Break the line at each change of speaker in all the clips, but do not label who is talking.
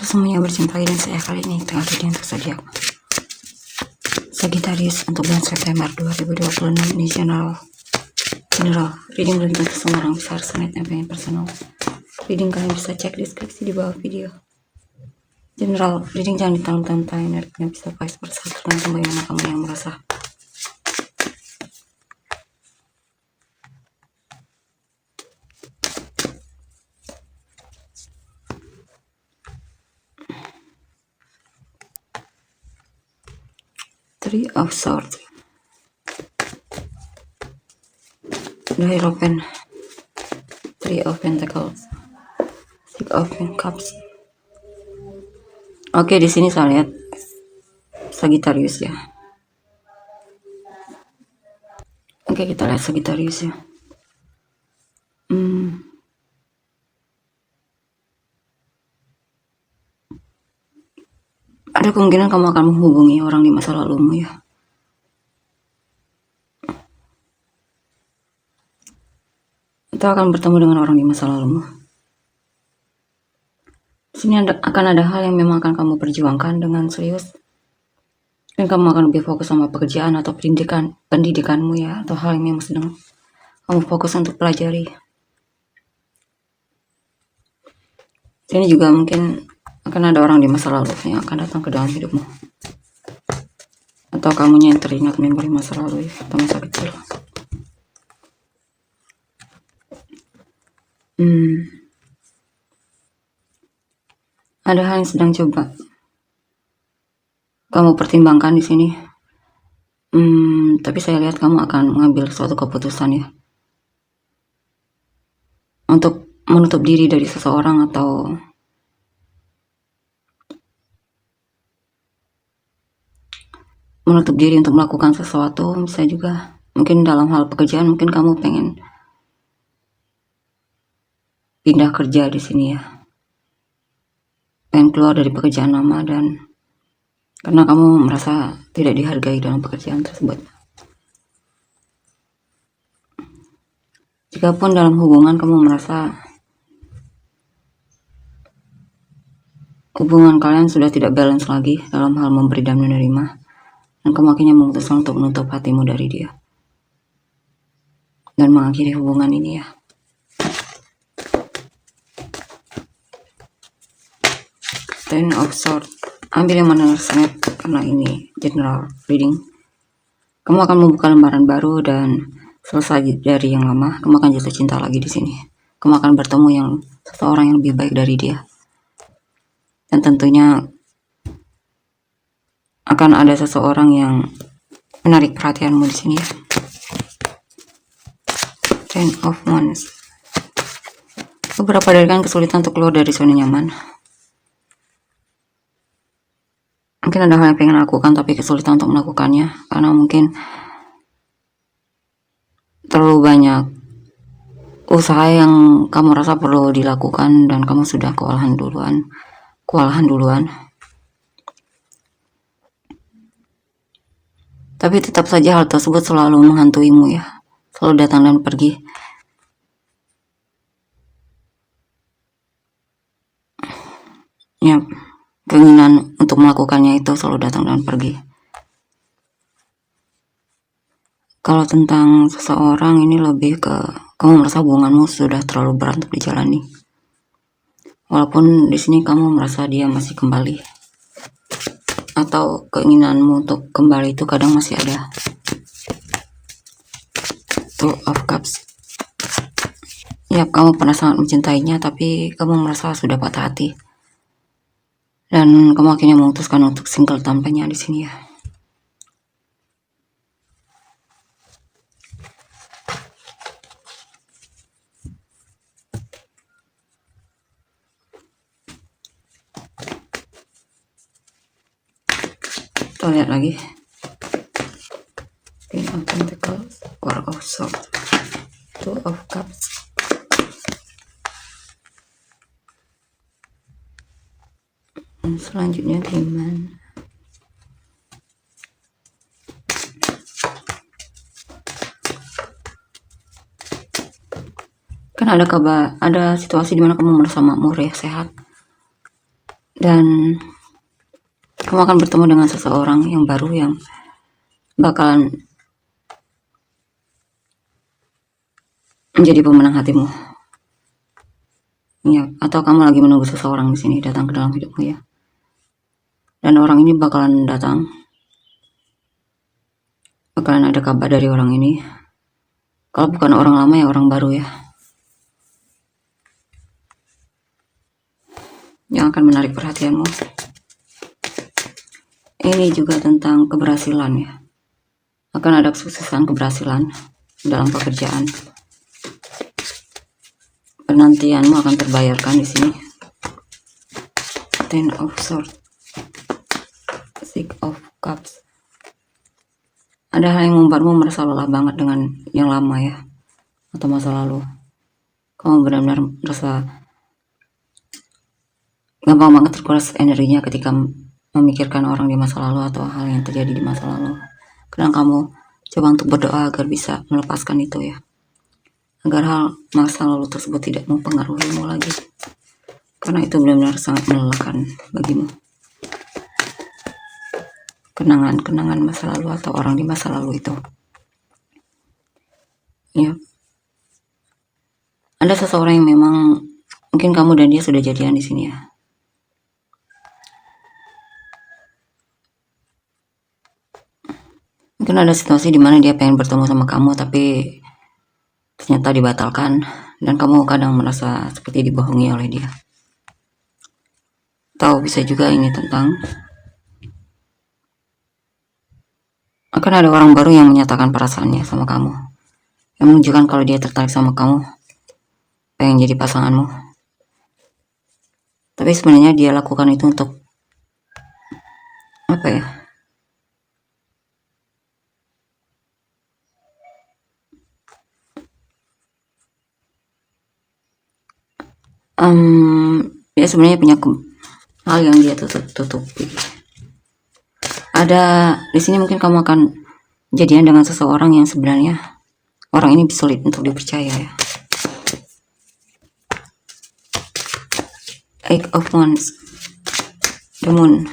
semuanya berjumpa dan saya kali ini tengah reading untuk zodiak Sagittarius untuk bulan September 2026. Ini general reading belum tentu semua orang bisa resonate dan pengen personal reading. Kalian bisa cek deskripsi di bawah video. General reading jangan ditanam-tanam energinya, bisa vice versa tergantung bagaimana kamu yang merasa. Three of Swords, the Hierophant, Three of Pentacles, Six of Cups. Oke, di sini saya lihat Sagittarius ya. Oke, kita lihat Sagittarius ya. Ada kemungkinan kamu akan menghubungi orang di masa lalumu ya. Atau akan bertemu dengan orang di masa lalumu. Di sini akan ada hal yang memang akan kamu perjuangkan dengan serius. Dan kamu akan lebih fokus sama pekerjaan atau pendidikanmu ya. Atau hal yang memang sedang kamu fokus untuk pelajari. Ini juga mungkin akan ada orang di masa lalu yang akan datang ke dalam hidupmu. Atau kamunya yang teringat memori masa lalu ya, atau masa kecil. Ada hal yang sedang coba kamu pertimbangkan di sini. Tapi saya lihat kamu akan mengambil suatu keputusan ya. Untuk menutup diri dari seseorang atau menutup diri untuk melakukan sesuatu. Bisa juga mungkin dalam hal pekerjaan, mungkin kamu pengen pindah kerja di sini ya, pengen keluar dari pekerjaan lama dan karena kamu merasa tidak dihargai dalam pekerjaan tersebut. Jikapun dalam hubungan kamu merasa hubungan kalian sudah tidak balance lagi dalam hal memberi dan menerima, dan kamu akhirnya memutuskan untuk menutup hatimu dari dia dan mengakhiri hubungan ini ya. Ten of Swords, ambil yang mana resonate karena ini general reading. Kamu akan membuka lembaran baru dan selesai dari yang lama. Kamu akan jatuh cinta lagi di sini. Kamu akan bertemu seseorang yang lebih baik dari dia. Dan tentunya akan ada seseorang yang menarik perhatianmu di sini. Ten of Wands. Beberapa dari kalian kesulitan untuk keluar dari zona nyaman. Mungkin ada hal yang pengen lakukan tapi kesulitan untuk melakukannya karena mungkin terlalu banyak usaha yang kamu rasa perlu dilakukan dan kamu sudah kewalahan duluan. Tapi tetap saja hal tersebut selalu menghantuimu ya, selalu datang dan pergi. Ya, keinginan untuk melakukannya itu selalu datang dan pergi. Kalau tentang seseorang ini lebih ke kamu merasa hubunganmu sudah terlalu berat untuk dijalani. Walaupun di sini kamu merasa dia masih kembali, atau keinginanmu untuk kembali itu kadang masih ada. Two of Cups. Ya, kamu pernah sangat mencintainya tapi kamu merasa sudah patah hati. Dan kamu akhirnya memutuskan untuk single tanpanya di sini ya. Kita lihat lagi. Queen of Pentacles, Four of Swords, Two of Cups. Selanjutnya Demon. Kan ada situasi dimana kamu merasa makmur ya, sehat. dan kamu akan bertemu dengan seseorang yang baru yang bakalan menjadi pemenang hatimu. Ya, atau kamu lagi menunggu seseorang di sini datang ke dalam hidupmu ya. Dan orang ini bakalan datang. Bakalan ada kabar dari orang ini. Kalau bukan orang lama ya orang baru ya. Yang akan menarik perhatianmu. Ini juga tentang keberhasilan ya. Akan ada kesuksesan keberhasilan dalam pekerjaan. Penantianmu akan terbayarkan di sini. Ten of Swords, Six of Cups. Ada hal yang membuatmu merasa lelah banget dengan yang lama ya, atau masa lalu. Kamu benar-benar merasa gampang banget terkuras energinya ketika memikirkan orang di masa lalu atau hal yang terjadi di masa lalu. Kadang kamu coba untuk berdoa agar bisa melepaskan itu ya, agar hal masa lalu tersebut tidak mempengaruhimu lagi, karena itu benar-benar sangat melelahkan bagimu. Kenangan-kenangan masa lalu atau orang di masa lalu itu ya. Ada seseorang yang memang mungkin kamu dan dia sudah jadian di sini ya. Mungkin ada situasi di mana dia pengen bertemu sama kamu tapi ternyata dibatalkan dan kamu kadang merasa seperti dibohongi oleh dia. Atau bisa juga ini tentang akan ada orang baru yang menyatakan perasaannya sama kamu, yang menunjukkan kalau dia tertarik sama kamu, pengen jadi pasanganmu. Tapi sebenarnya dia lakukan itu untuk apa ya? Dia sebenarnya punya hal yang dia tutupi. Ada di sini mungkin kamu akan jadian dengan seseorang yang sebenarnya orang ini sulit untuk dipercaya ya. Eight of Wands, the Moon.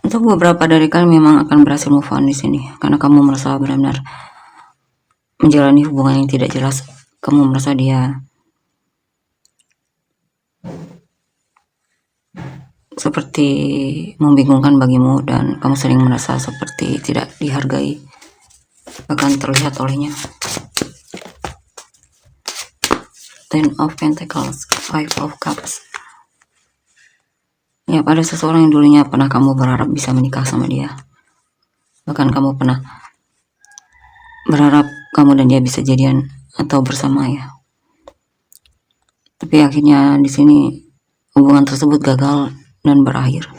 Untuk beberapa dari kalian memang akan berhasil move on di sini karena kamu merasa benar-benar menjalani hubungan yang tidak jelas. Kamu merasa dia seperti membingungkan bagimu dan kamu sering merasa seperti tidak dihargai, bahkan terlihat olehnya. Ten of Pentacles, Five of Cups. Ya, ada seseorang yang dulunya pernah kamu berharap bisa menikah sama dia. Bahkan kamu pernah berharap kamu dan dia bisa jadian atau bersama ya. Tapi akhirnya di sini hubungan tersebut gagal dan berakhir.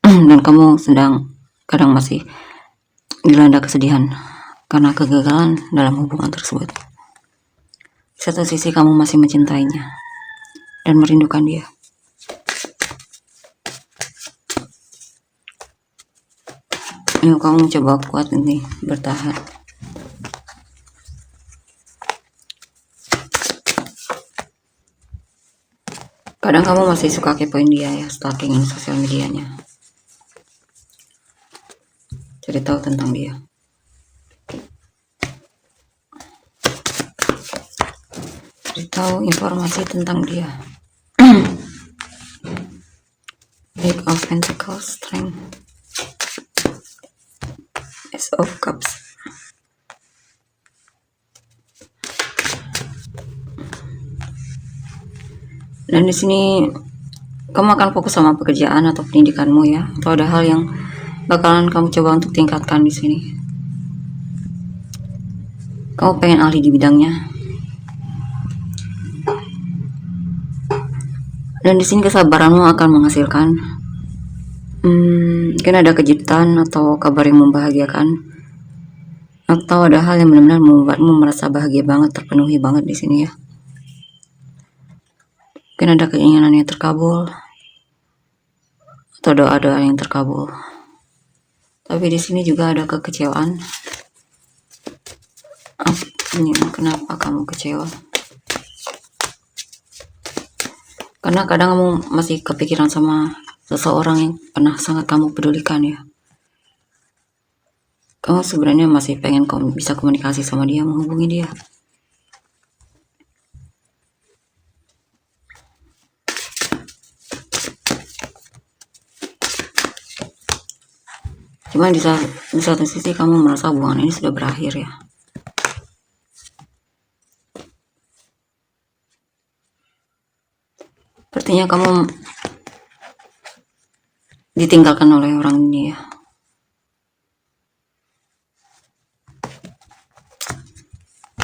Dan kamu sedang kadang masih dilanda kesedihan karena kegagalan dalam hubungan tersebut. Di satu sisi kamu masih mencintainya dan merindukan dia. Ayo kamu coba kuat ini, bertahan. Kadang kamu masih suka kepoin dia ya, stalking sosial medianya. Cari tahu tentang dia. Cari tahu informasi tentang dia. Eight of Pentacles, Strength, Ace of Cups. Dan di sini kamu akan fokus sama pekerjaan atau pendidikanmu ya, atau ada hal yang bakalan kamu coba untuk tingkatkan di sini. Kamu pengen ahli di bidangnya. Dan di sini kesabaranmu akan menghasilkan mungkin ada kejutan atau kabar yang membahagiakan, atau ada hal yang benar-benar membuatmu merasa bahagia banget, terpenuhi banget di sini ya. Mungkin ada keinginan yang terkabul atau doa-doa yang terkabul. Tapi di sini juga ada kekecewaan. Kenapa kamu kecewa? Karena kadang kamu masih kepikiran sama seseorang yang pernah sangat kamu pedulikan ya. Kamu sebenarnya masih pengen bisa komunikasi sama dia, menghubungi dia. Cuma di satu sisi kamu merasa hubungan ini sudah berakhir ya. Sepertinya kamu ditinggalkan oleh orang ini ya.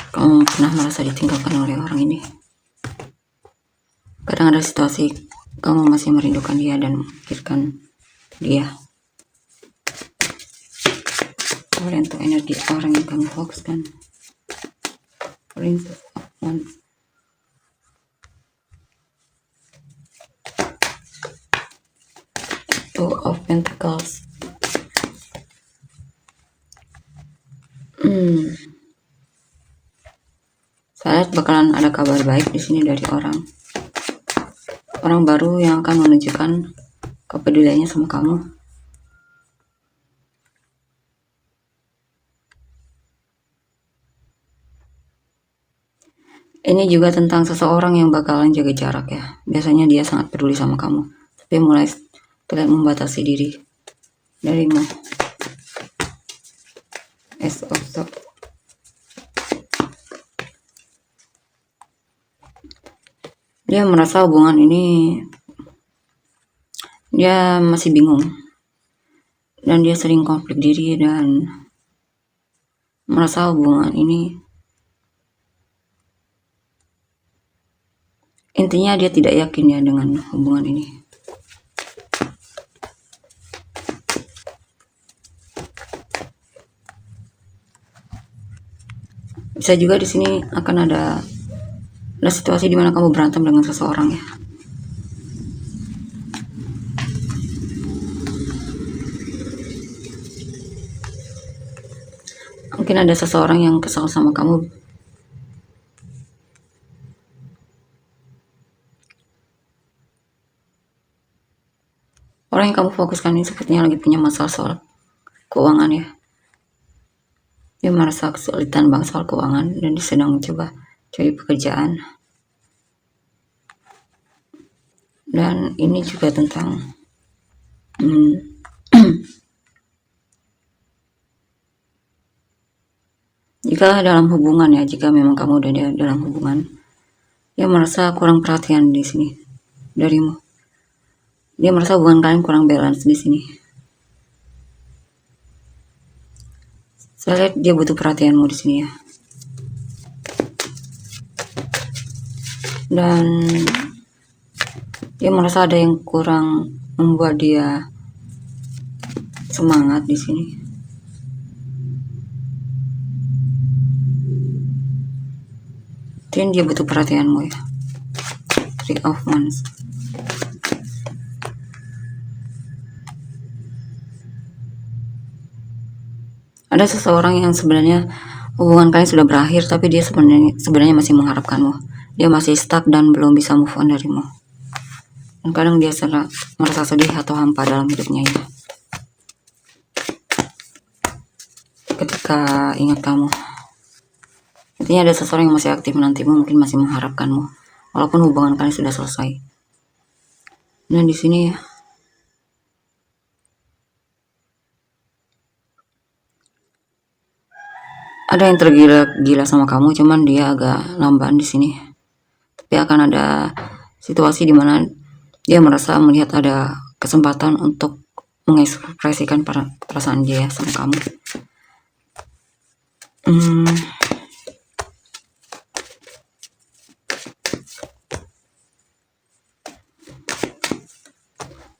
Kamu pernah merasa ditinggalkan oleh orang ini. Kadang ada situasi kamu masih merindukan dia dan memikirkan dia. Oleh untuk energi orang yang kamu fokuskan. Princess of Wands. Two of Pentacles. Saya lihat bakalan ada kabar baik di sini dari orang baru yang akan menunjukkan kepeduliannya sama kamu. Ini juga tentang seseorang yang bakalan jaga jarak ya. Biasanya dia sangat peduli sama kamu, tapi mulai terlihat membatasi diri darimu. Ace of Swords. Dia merasa hubungan ini dia masih bingung dan dia sering konflik diri dan merasa hubungan ini intinya dia tidak yakin ya dengan hubungan ini. Bisa juga di sini akan ada situasi di mana kamu berantem dengan seseorang ya. Mungkin ada seseorang yang kesal sama kamu. Orang yang kamu fokuskan ini sepertinya lagi punya masalah soal keuangan ya. Dia merasa kesulitan banget soal keuangan dan dia sedang mencoba cari pekerjaan. Dan ini juga tentang jika dalam hubungan ya, jika memang kamu udah dalam hubungan, dia merasa kurang perhatian di sini darimu. Dia merasa hubungan kalian kurang balance di sini. Saya lihat dia butuh perhatianmu di sini ya. Dan dia merasa ada yang kurang membuat dia semangat di sini. Dan dia butuh perhatianmu ya. Three of Wands. Ada seseorang yang sebenarnya hubungan kalian sudah berakhir, tapi dia sebenarnya masih mengharapkanmu. Dia masih stuck dan belum bisa move on darimu. Dan kadang dia merasa sedih atau hampa dalam hidupnya ya. Ketika ingat kamu. Intinya ada seseorang yang masih aktif menantimu, mungkin masih mengharapkanmu, walaupun hubungan kalian sudah selesai. Dan di sini ya. Ada yang tergila-gila sama kamu, cuman dia agak lamban di sini. Tapi akan ada situasi di mana dia merasa melihat ada kesempatan untuk mengekspresikan perasaan dia sama kamu.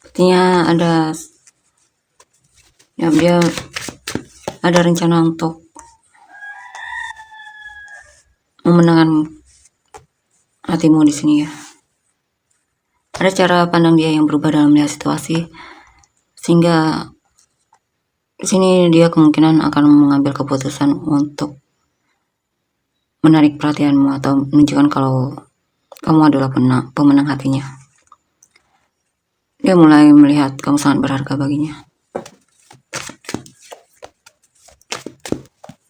Artinya ada ya, dia ada rencana untuk memenangkan hatimu di sini ya. Ada cara pandang dia yang berubah dalam melihat situasi, sehingga di sini dia kemungkinan akan mengambil keputusan untuk menarik perhatianmu atau menunjukkan kalau kamu adalah pemenang hatinya. Dia mulai melihat kamu sangat berharga baginya.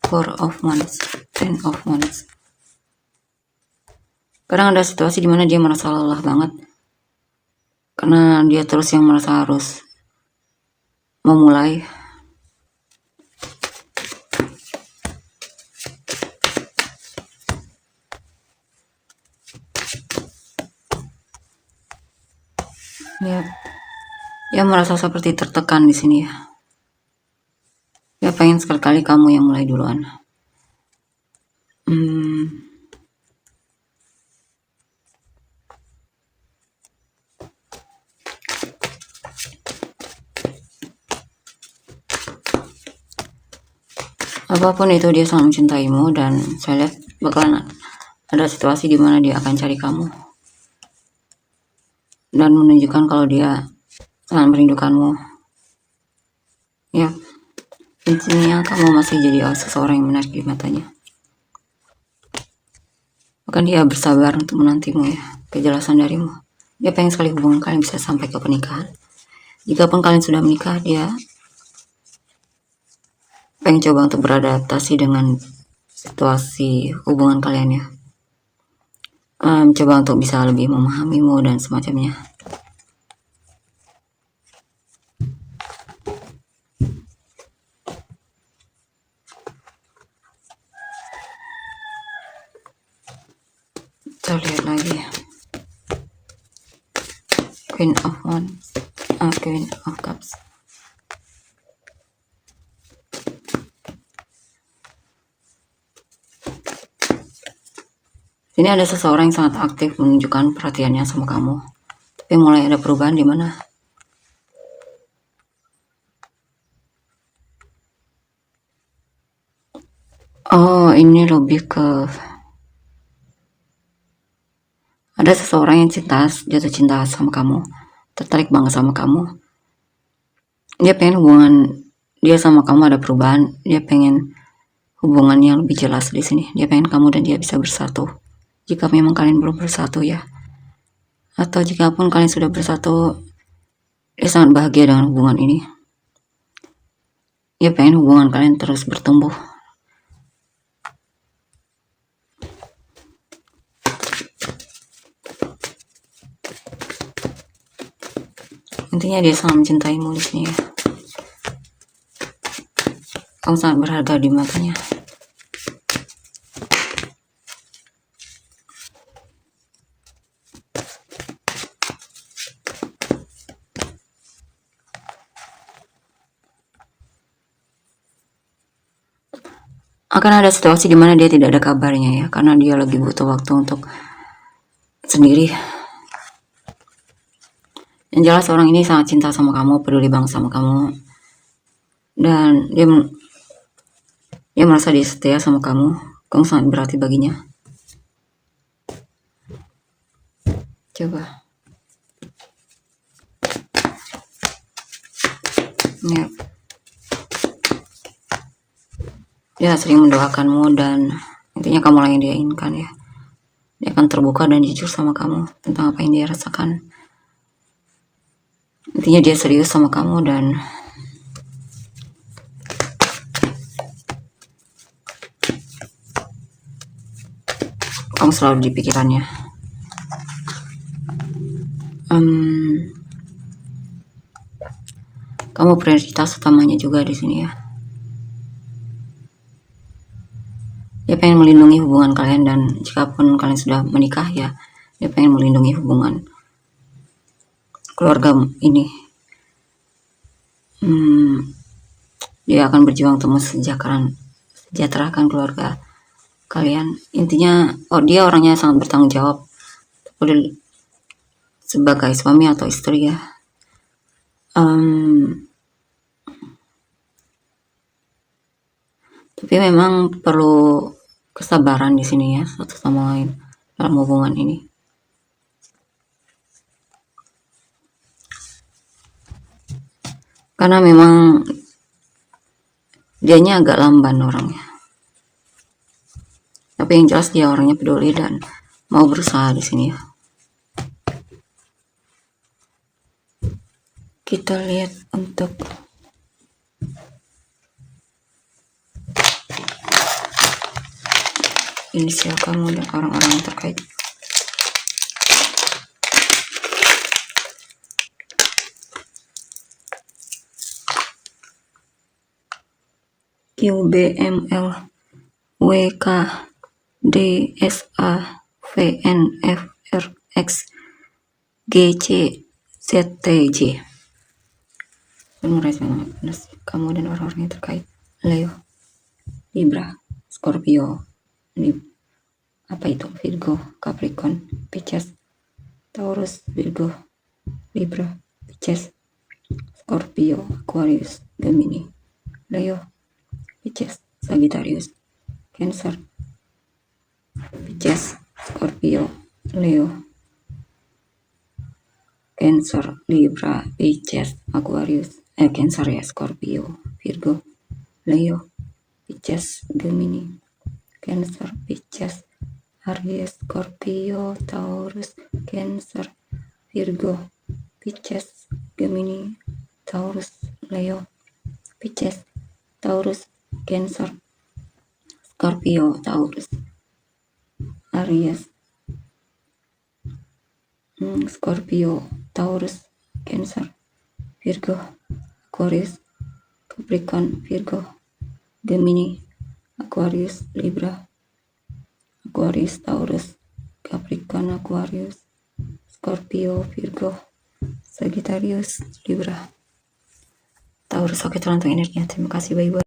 Four of Wands, Ten of Wands. Kadang ada situasi dimana dia merasa lelah banget karena dia terus yang merasa harus memulai. Dia merasa seperti tertekan di sini ya. Dia pengen sekali-kali kamu yang mulai duluan. Apapun itu, dia sangat mencintaimu dan saya lihat bakalan ada situasi di mana dia akan cari kamu dan menunjukkan kalau dia sangat merindukanmu. Ya, intinya kamu masih jadi seseorang yang menarik di matanya. Bahkan dia bersabar untuk menantimu ya, kejelasan darimu. Dia pengen sekali hubungan kalian bisa sampai ke pernikahan. Jikapun kalian sudah menikah, dia pengen coba untuk beradaptasi dengan situasi hubungan kalian ya. Coba untuk bisa lebih memahamimu dan semacamnya. Kita lihat lagi. Queen of Wands, Queen of Cups. Ini ada seseorang yang sangat aktif menunjukkan perhatiannya sama kamu. Tapi mulai ada perubahan di mana? Oh, ini lebih ke ada seseorang yang jatuh cinta sama kamu, tertarik banget sama kamu. Dia pengen hubungan dia sama kamu ada perubahan. Dia pengen hubungan yang lebih jelas di sini. Dia pengen kamu dan dia bisa bersatu. Jika memang kalian belum bersatu ya, atau jika pun kalian sudah bersatu, dia sangat bahagia dengan hubungan ini. Dia pengen hubungan kalian terus bertumbuh. Intinya dia sangat mencintaimu di sini ya. Kamu sangat berharga di matanya. Akan ada situasi di mana dia tidak ada kabarnya ya, karena dia lagi butuh waktu untuk sendiri. Yang jelas orang ini sangat cinta sama kamu, peduli banget sama kamu, dan dia merasa dia setia sama kamu. Kamu sangat berarti baginya. Coba. Ya. Dia sering mendoakanmu dan intinya kamu lah yang dia inginkan ya. Dia akan terbuka dan jujur sama kamu tentang apa yang dia rasakan. Intinya dia serius sama kamu dan kamu selalu di pikirannya. Kamu prioritas utamanya juga di sini ya. Dia pengen melindungi hubungan kalian dan jikapun kalian sudah menikah ya, dia pengen melindungi hubungan keluarga ini. Dia akan berjuang untuk mensejahterakan keluarga kalian. Intinya dia orangnya sangat bertanggung jawab sebagai suami atau istri ya. Tapi memang perlu kesabaran di sini ya, satu sama lain dalam hubungan ini. Karena memang dianya agak lamban orangnya. Tapi yang jelas dia orangnya peduli dan mau berusaha di sini ya. Kita lihat untuk inisial kamu dan orang-orang yang terkait. QBML WK DSA VNFRX GC ZTJ. Kamu dan orang-orang yang terkait. Leo, Libra, Scorpio, Virgo, Capricorn, Pisces, Taurus, Virgo, Libra, Pisces, Scorpio, Aquarius, Gemini, Leo, Pisces, Sagittarius, Cancer, Pisces, Scorpio, Leo, Cancer, Libra, Pisces, Aquarius, Cancer ya, Scorpio, Virgo, Leo, Pisces, Gemini, Cancer, Pisces, Aries, Scorpio, Taurus, Cancer, Virgo, Pisces, Gemini, Taurus, Leo, Pisces, Taurus, Cancer, Scorpio, Taurus, Aries, Scorpio, Taurus, Cancer, Virgo, Aquarius, Capricorn, Virgo, Gemini, Aquarius, Libra, Aquarius, Taurus, Capricorn, Aquarius, Scorpio, Virgo, Sagittarius, Libra, Taurus. Oke, tergantung energinya. Terima kasih, bye-bye.